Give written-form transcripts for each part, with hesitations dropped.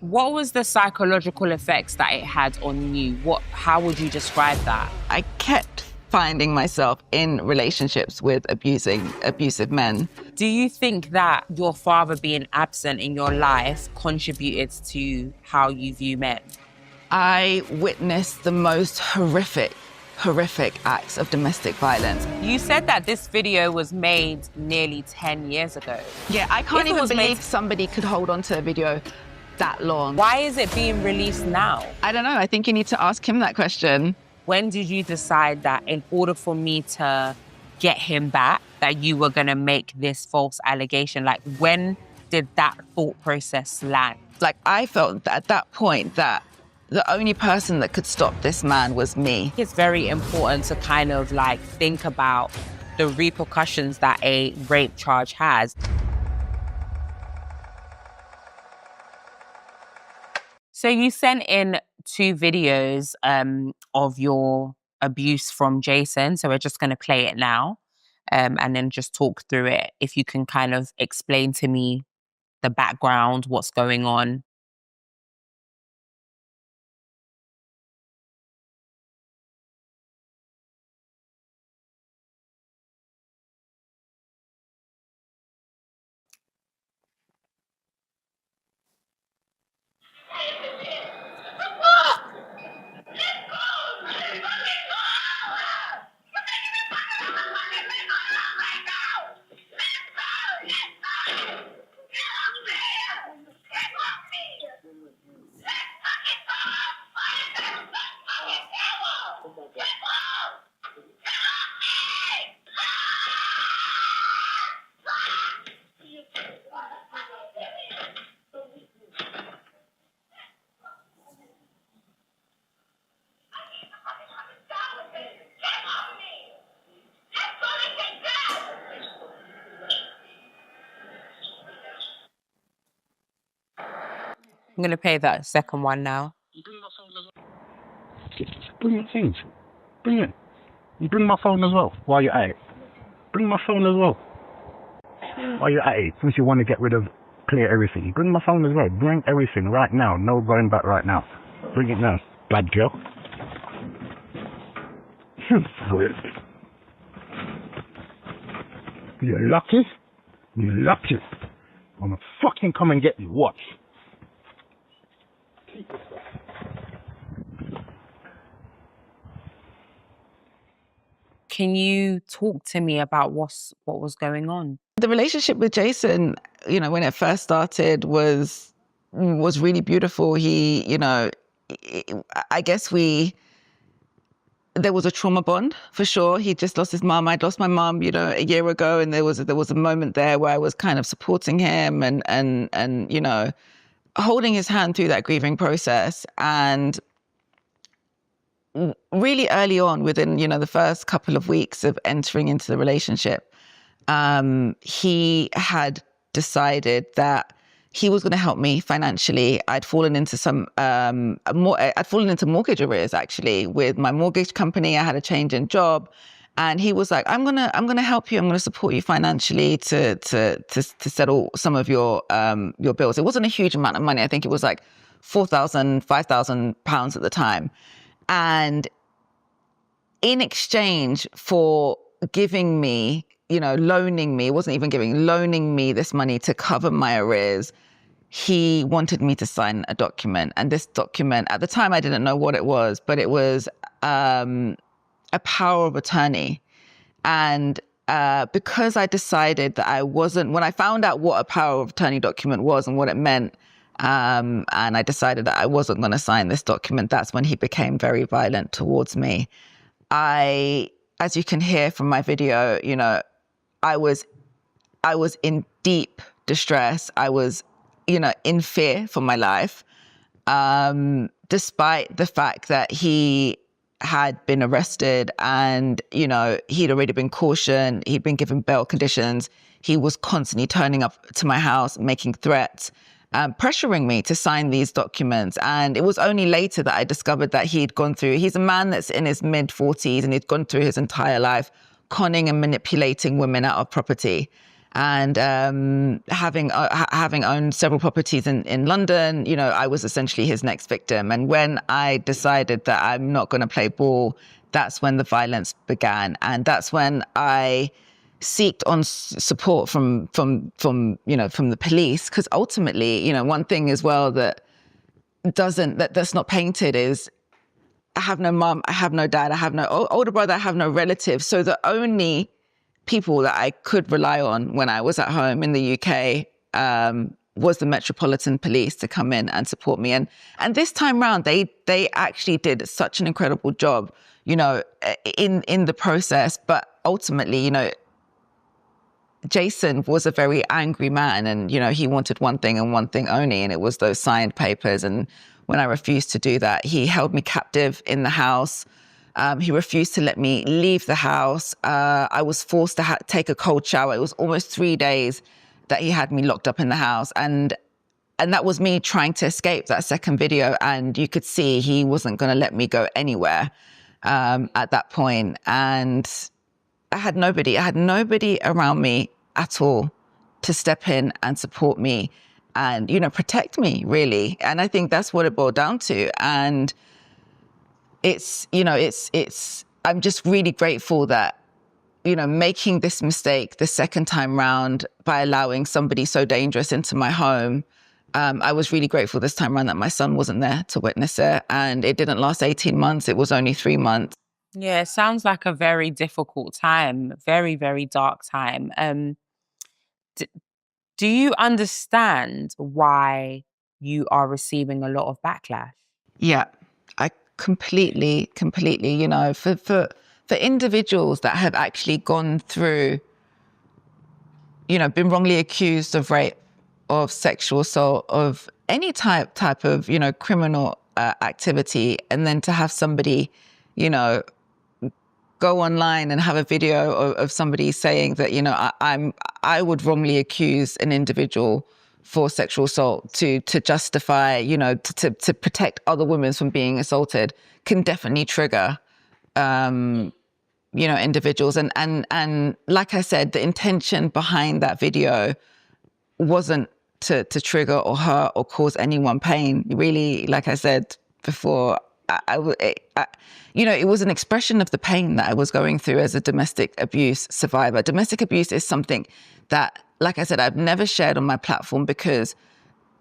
What was the psychological effects that it had on you? How would you describe that? I kept finding myself in relationships with abusive men. Do you think that your father being absent in your life contributed to how you view men? I witnessed the most horrific acts of domestic violence. You said that this video was made nearly 10 years ago. Yeah, I can't even believe somebody could hold on to a video that long. Why is it being released now? I don't know. I think you need to ask him that question. When did you decide that in order for me to get him back, that you were going to make this false allegation? Like, when did that thought process land? Like, I felt that at that point that the only person that could stop this man was me. It's very important to kind of like think about the repercussions that a rape charge has. So you sent in 2 videos of your abuse from Jason. So we're just going to play it now and then just talk through it. If you can kind of explain to me the background, what's going on. I'm going to play that second one now. Bring your things. Bring it. You bring my phone as well while you're at it. Bring my phone as well while you're at it. Since you want to get rid of, clear everything. Bring my phone as well. Bring everything right now. No going back right now. Bring it now. Bad girl. You're lucky. You're lucky. I'm gonna fucking come and get you. Watch. Can you talk to me about what was going on? The relationship with Jason, when it first started was really beautiful. He, I guess there was a trauma bond for sure. He just lost his mom. I'd lost my mom, a year ago, and there was a moment there where I was kind of supporting him and holding his hand through that grieving process. And really early on, within the first couple of weeks of entering into the relationship, he had decided that he was going to help me financially. I'd fallen into mortgage arrears actually with my mortgage company. I had a change in job, and he was like, "I'm gonna help you. I'm gonna support you financially to settle some of your bills." It wasn't a huge amount of money. I think it was like £4,000, £5,000 at the time. And in exchange for giving me, loaning me, it wasn't even giving, loaning me this money to cover my arrears, he wanted me to sign a document. And this document, at the time I didn't know what it was, but it was a power of attorney. And because I decided that when I found out what a power of attorney document was and what it meant, and I decided that I wasn't going to sign this document, that's when he became very violent towards me. As you can hear from my video, I was in deep distress. I was, in fear for my life, despite the fact that he had been arrested and, he'd already been cautioned. He'd been given bail conditions. He was constantly turning up to my house, making threats, pressuring me to sign these documents. And it was only later that I discovered that he's a man that's in his mid-40s, and he'd gone through his entire life conning and manipulating women out of property. And having owned several properties in London, you know, I was essentially his next victim. And when I decided that I'm not going to play ball, that's when the violence began. And that's when I sought on support from the police. Because ultimately, you know, one thing as well that's not painted is I have no mum, I have no dad, I have no older brother, I have no relatives. So the only people that I could rely on when I was at home in the UK was the Metropolitan Police to come in and support me. And this time round, they actually did such an incredible job, you know, in the process. But ultimately, you know, Jason was a very angry man, and, you know, he wanted one thing and one thing only, and it was those signed papers. And when I refused to do that, he held me captive in the house. He refused to let me leave the house. I was forced to take a cold shower. It was almost 3 days that he had me locked up in the house. And that was me trying to escape that second video. And you could see he wasn't going to let me go anywhere at that point. And I had nobody around me at all to step in and support me and, you know, protect me, really. And I think that's what it boiled down to. And it's, you know, I'm just really grateful that, you know, making this mistake the second time round by allowing somebody so dangerous into my home, I was really grateful this time around that my son wasn't there to witness it. And it didn't last 18 months. It was only 3 months. Yeah, it sounds like a very difficult time, very, very dark time. Do you understand why you are receiving a lot of backlash? Yeah, I completely, you know, for individuals that have actually gone through, you know, been wrongly accused of rape, of sexual assault, of any type of, you know, criminal activity, and then to have somebody, you know, go online and have a video of somebody saying that, you know, I would wrongly accuse an individual for sexual assault to justify, you know, to protect other women from being assaulted, can definitely trigger, you know, individuals. And like I said, the intention behind that video wasn't to trigger or hurt or cause anyone pain. Really, like I said before, you know, it was an expression of the pain that I was going through as a domestic abuse survivor. Domestic abuse is something that, like I said, I've never shared on my platform because,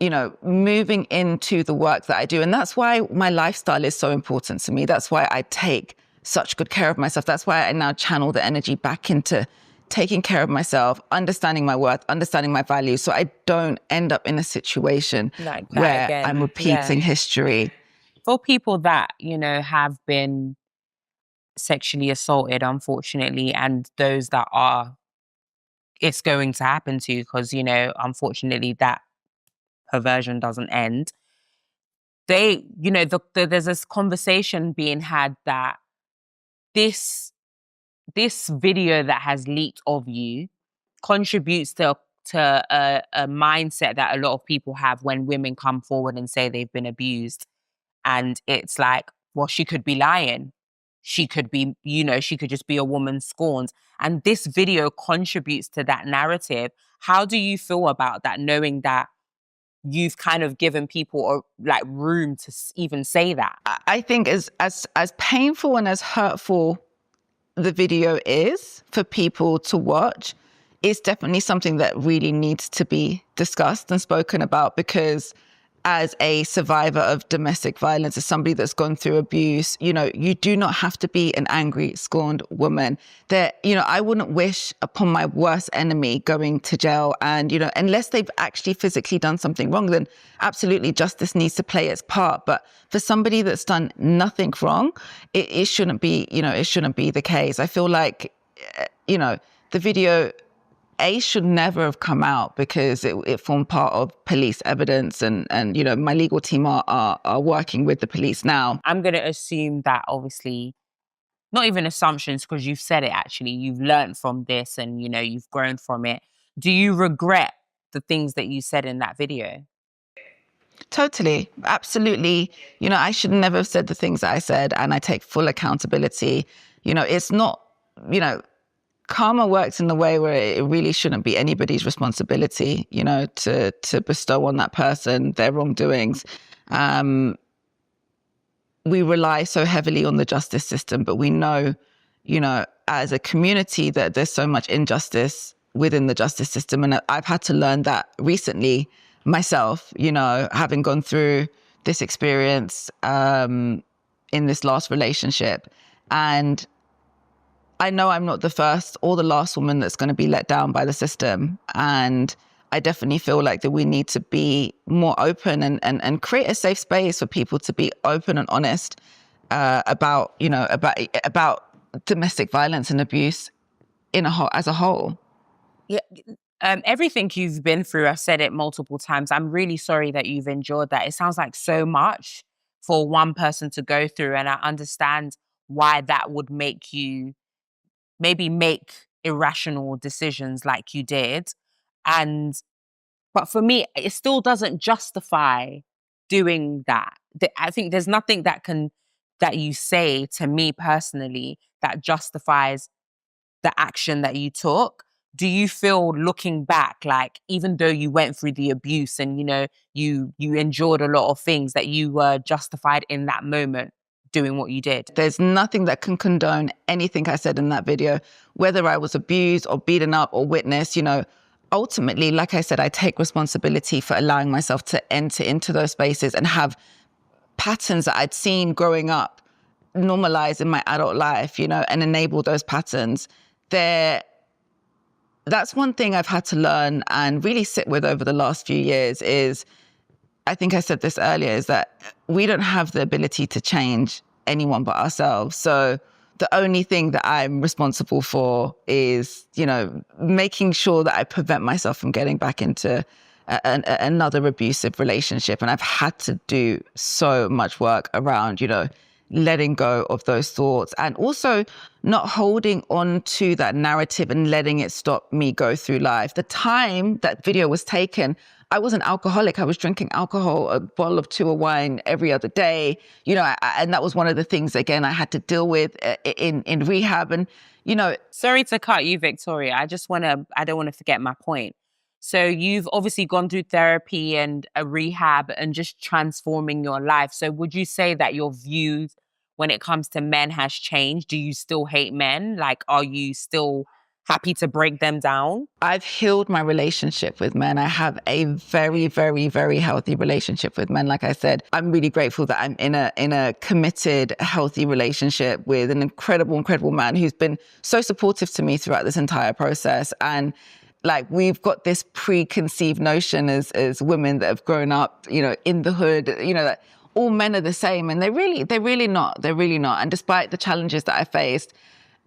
you know, moving into the work that I do, and that's why my lifestyle is so important to me. That's why I take such good care of myself. That's why I now channel the energy back into taking care of myself, understanding my worth, understanding my values, so I don't end up in a situation Like that where again. I'm repeating history. For people that, you know, have been sexually assaulted, unfortunately, and those that are, it's going to happen to, because, you know, unfortunately that perversion doesn't end. They, you know, there's this conversation being had that this video that has leaked of you contributes to a mindset that a lot of people have when women come forward and say they've been abused. And it's like, well, she could be lying. She could be, you know, she could just be a woman scorned. And this video contributes to that narrative. How do you feel about that, knowing that you've kind of given people like room to even say that? I think as painful and as hurtful the video is for people to watch, it's definitely something that really needs to be discussed and spoken about, because as a survivor of domestic violence, as somebody that's gone through abuse, you know, you do not have to be an angry, scorned woman. That, you know, I wouldn't wish upon my worst enemy going to jail. And, you know, unless they've actually physically done something wrong, then absolutely justice needs to play its part. But for somebody that's done nothing wrong, it shouldn't be, you know, it shouldn't be the case. I feel like, you know, the video should never have come out because it formed part of police evidence, and you know, my legal team are working with the police now. I'm going to assume that, obviously, not even assumptions, because you've said it actually, you've learned from this and, you know, you've grown from it. Do you regret the things that you said in that video? Totally, absolutely. You know, I should never have said the things that I said, and I take full accountability. You know, it's not, you know, karma works in the way where it really shouldn't be anybody's responsibility, you know, to bestow on that person their wrongdoings. We rely so heavily on the justice system, but we know, you know, as a community that there's so much injustice within the justice system. And I've had to learn that recently myself, you know, having gone through this experience in this last relationship. And I know I'm not the first or the last woman that's going to be let down by the system. And I definitely feel like that we need to be more open and create a safe space for people to be open and honest about, you know, about domestic violence and abuse as a whole. Yeah. Everything you've been through, I've said it multiple times. I'm really sorry that you've endured that. It sounds like so much for one person to go through. And I understand why that would make you maybe make irrational decisions like you did. But for me, it still doesn't justify doing that. I think there's nothing that you say to me personally that justifies the action that you took. Do you feel, looking back, like even though you went through the abuse and, you know, you endured a lot of things, that you were justified in that moment doing what you did? There's nothing that can condone anything I said in that video, whether I was abused or beaten up or witnessed, you know. Ultimately, like I said, I take responsibility for allowing myself to enter into those spaces and have patterns that I'd seen growing up normalize in my adult life, you know, and enable those patterns. That's one thing I've had to learn and really sit with over the last few years is, I think I said this earlier, is that we don't have the ability to change anyone but ourselves. So the only thing that I'm responsible for is, you know, making sure that I prevent myself from getting back into another abusive relationship. And I've had to do so much work around, you know, letting go of those thoughts and also not holding on to that narrative and letting it stop me go through life. The time that video was taken, I was an alcoholic. I was drinking alcohol, a bottle of 2 of wine every other day, you know, and that was one of the things, again, I had to deal with in rehab. And, you know. Sorry to cut you, Victoria. I don't want to forget my point. So you've obviously gone through therapy and a rehab and just transforming your life. So would you say that your views when it comes to men has changed? Do you still hate men? Like, are you still happy to break them down? I've healed my relationship with men. I have a very, very, very healthy relationship with men. Like I said, I'm really grateful that I'm in a committed, healthy relationship with an incredible, incredible man who's been so supportive to me throughout this entire process. And like, we've got this preconceived notion as women that have grown up, you know, in the hood, you know, that all men are the same. And they're really not. They're really not. And despite the challenges that I faced,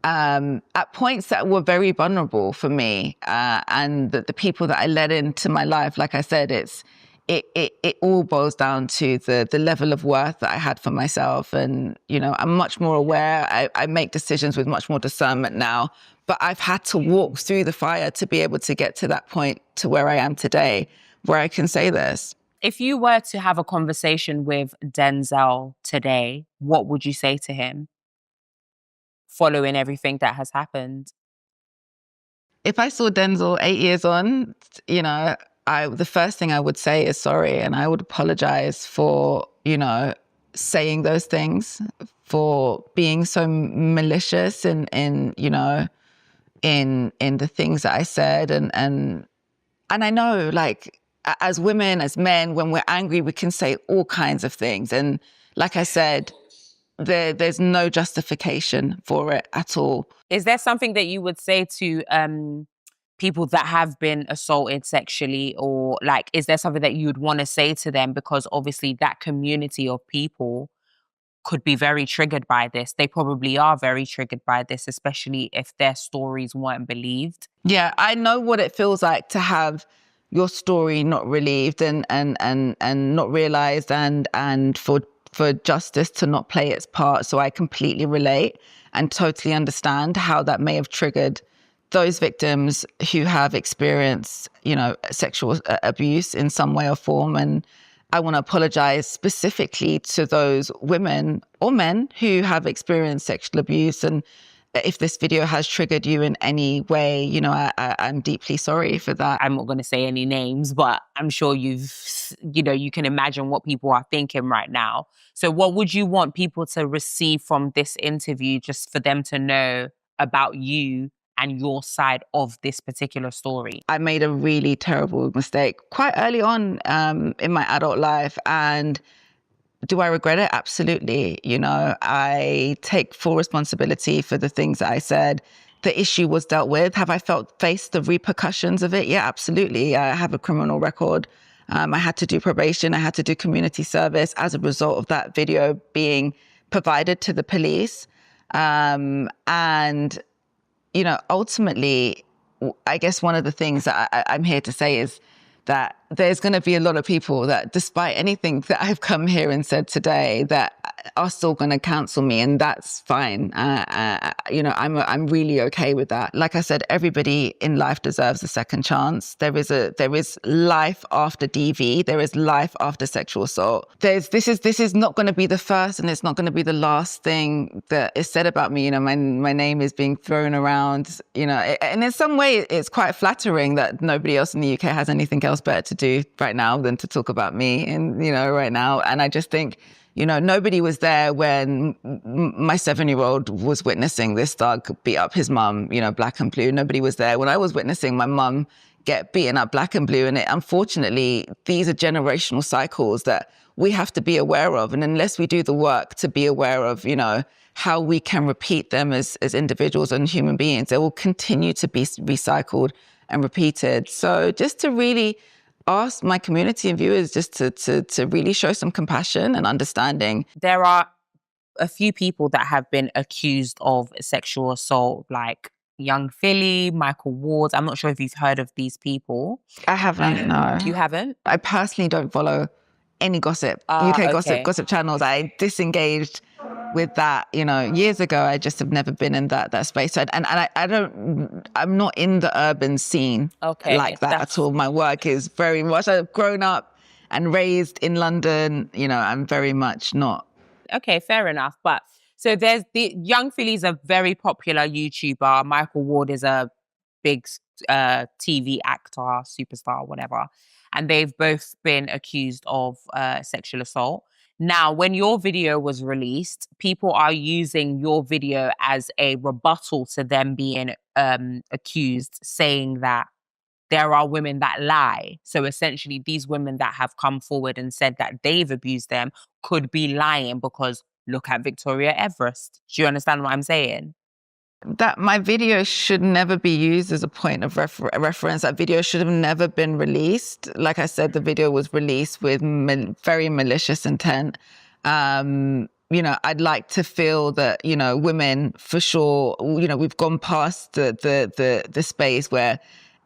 at points that were very vulnerable for me, and the people that I let into my life, like I said, it all boils down to the level of worth that I had for myself. And, you know, I'm much more aware. I make decisions with much more discernment now, but I've had to walk through the fire to be able to get to that point to where I am today, where I can say this. If you were to have a conversation with Denzel today, what would you say to him following everything that has happened? If I saw Denzel 8 years on, you know, the first thing I would say is sorry, and I would apologize for, you know, saying those things, for being so malicious in you know, in the things that I said. And I know, like, as women, as men, when we're angry, we can say all kinds of things. And like I said, there's no justification for it at all. Is there something that you would say to people that have been assaulted sexually, or like, is there something that you would want to say to them? Because obviously that community of people could be very triggered by this. They probably are very triggered by this, especially if their stories weren't believed. Yeah, I know what it feels like to have your story not relieved and not realized, and for justice to not play its part. So I completely relate and totally understand how that may have triggered those victims who have experienced, you know, sexual abuse in some way or form. And I want to apologize specifically to those women or men who have experienced sexual abuse. And If this video has triggered you in any way, you know, I'm deeply sorry for that. I'm not going to say any names, but I'm sure you can imagine what people are thinking right now. So what would you want people to receive from this interview, just for them to know about you and your side of this particular story? I made a really terrible mistake quite early on in my adult life. And do I regret it? Absolutely. You know, I take full responsibility for the things that I said. The issue was dealt with. Have I faced the repercussions of it? Yeah, absolutely. I have a criminal record. I had to do probation. I had to do community service as a result of that video being provided to the police. And, you know, ultimately, I guess one of the things that I'm here to say is that there's going to be a lot of people that, despite anything that I've come here and said today, that are still going to cancel me, and that's fine. You know, I'm really okay with that. Like I said, everybody in life deserves a second chance. There is life after DV. There is life after sexual assault. This is not going to be the first, and it's not going to be the last thing that is said about me. You know, my name is being thrown around. You know, and in some way, it's quite flattering that nobody else in the UK has anything else better to do right now than to talk about me. And, you know, right now, and I just think, you know, nobody was there when my 7-year-old was witnessing this thug beat up his mum, you know, black and blue. Nobody was there when I was witnessing my mum get beaten up black and blue. And unfortunately, these are generational cycles that we have to be aware of. And unless we do the work to be aware of, you know, how we can repeat them as individuals and human beings, they will continue to be recycled and repeated. So just to really ask my community and viewers just to really show some compassion and understanding. There are a few people that have been accused of sexual assault, like Young Philly, Michael Ward. I'm not sure if you've heard of these people. I haven't, no. You haven't? I personally don't follow any gossip, okay. gossip channels. I disengaged with that, you know, years ago. I just have never been in that space. So, I'm not in the urban scene like that at all. My work is very much, I've grown up and raised in London. You know, I'm very much not. Okay, fair enough. But so there's the Young Philly's a very popular YouTuber. Michael Ward is a big TV actor, superstar, whatever. And they've both been accused of sexual assault. Now, when your video was released, people are using your video as a rebuttal to them being accused, saying that there are women that lie. So essentially, these women that have come forward and said that they've abused them could be lying because look at Victoria Everest. Do you understand what I'm saying? That my video should never be used as a point of reference. That video should have never been released. Like I said, the video was released with very malicious intent. You know, I'd like to feel that, you know, women for sure, you know, we've gone past the space where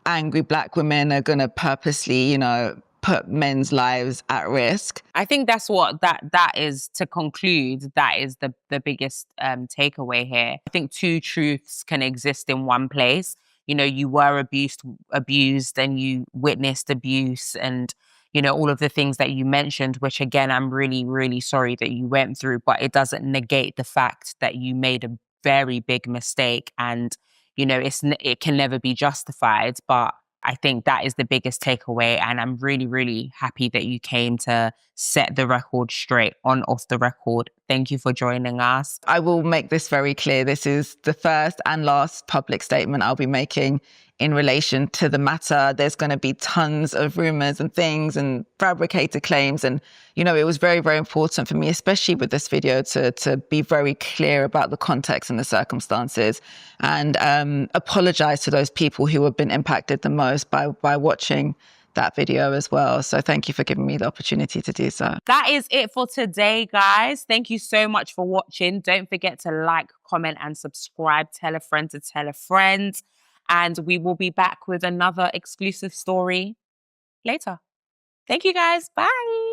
angry black women are going to purposely, you know, put men's lives at risk. I think that's what that is. To conclude, that is the biggest takeaway here. I think two truths can exist in one place. You know, you were abused and you witnessed abuse, and you know, all of the things that you mentioned, which again, I'm really, really sorry that you went through, but it doesn't negate the fact that you made a very big mistake, and you know, it can never be justified. But I think that is the biggest takeaway. And I'm really, really happy that you came to set the record straight on off the record. Thank you for joining us. I will make this very clear. This is the first and last public statement I'll be making in relation to the matter. There's going to be tons of rumors and things and fabricated claims. And, you know, it was very, very important for me, especially with this video, to be very clear about the context and the circumstances, and apologize to those people who have been impacted the most by watching that video as well. So thank you for giving me the opportunity to do so. That is it for today, guys. Thank you so much for watching. Don't forget to like, comment, and subscribe. Tell a friend to tell a friend. And we will be back with another exclusive story later. Thank you, guys. Bye.